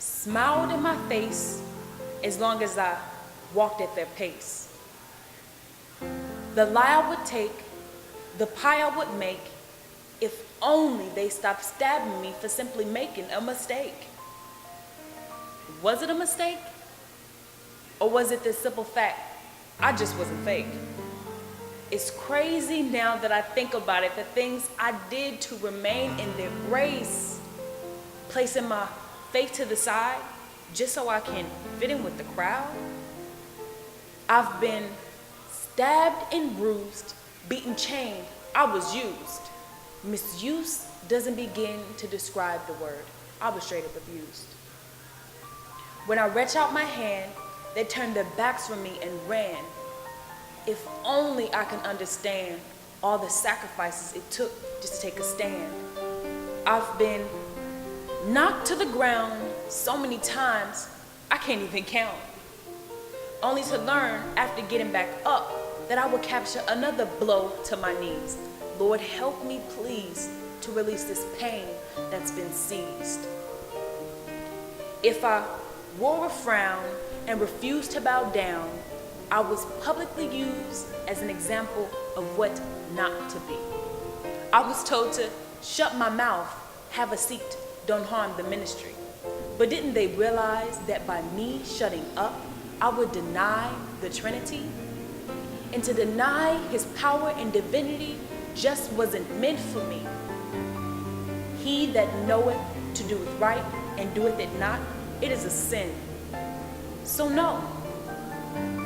smiled in my face as long as I walked at their pace. The lie I would take, the pie I would make, if only they stopped stabbing me for simply making a mistake. Was it a mistake? Or was it the simple fact I just wasn't fake? It's crazy now that I think about it, the things I did to remain in their grace, placing my faith to the side just so I can fit in with the crowd. I've been stabbed and bruised, beaten, chained. I was used. Misuse doesn't begin to describe the word. I was straight up abused. When I reach out my hand, they turned their backs from me and ran. If only I can understand all the sacrifices it took just to take a stand. I've been knocked to the ground so many times, I can't even count. Only to learn after getting back up that I would capture another blow to my knees. Lord, help me please to release this pain that's been seized. If I wore a frown and refused to bow down, I was publicly used as an example of what not to be. I was told to shut my mouth, have a seat, don't harm the ministry. But didn't they realize that by me shutting up, I would deny the Trinity? And to deny his power and divinity just wasn't meant for me. He that knoweth to do it right and doeth it not, it is a sin. So no,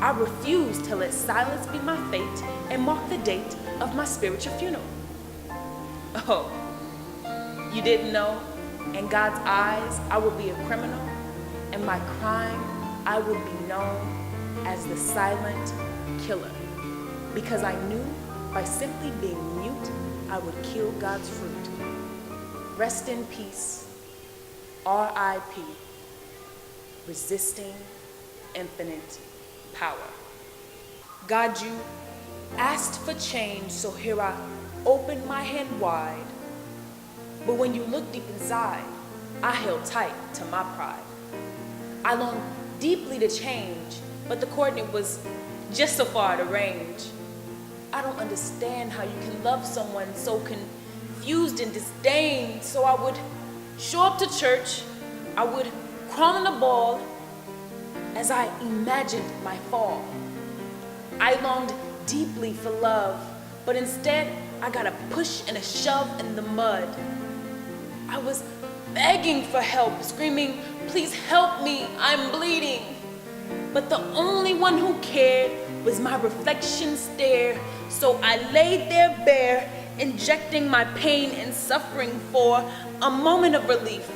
I refuse to let silence be my fate and mark the date of my spiritual funeral. Oh, you didn't know? In God's eyes, I will be a criminal. In my crime, I will be known as the silent killer. Because I knew by simply being mute, I would kill God's fruit. Rest in peace, R.I.P., resisting infinite power. God, you asked for change, so here I opened my hand wide. But when you looked deep inside, I held tight to my pride. I longed deeply to change, but the coordinate was just so far out of range. I don't understand how you can love someone so confused and disdained, so I would show up to church, I would crawl in a ball as I imagined my fall. I longed deeply for love, but instead I got a push and a shove in the mud. I was begging for help, screaming, please help me, I'm bleeding. But the only one who cared was my reflection stare, so I laid there bare, injecting my pain and suffering for a moment of relief,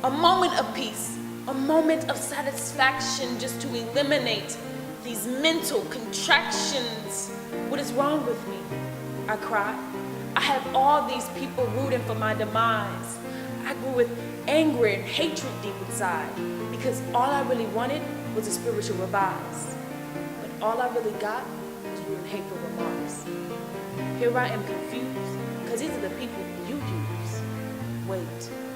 a moment of peace, a moment of satisfaction just to eliminate these mental contractions. What is wrong with me? I cried. I have all these people rooting for my demise. I grew with anger and hatred deep inside because all I really wanted was a spiritual revise. But all I really got was rude and hateful remarks. Here I am confused because these are the people you use. Wait.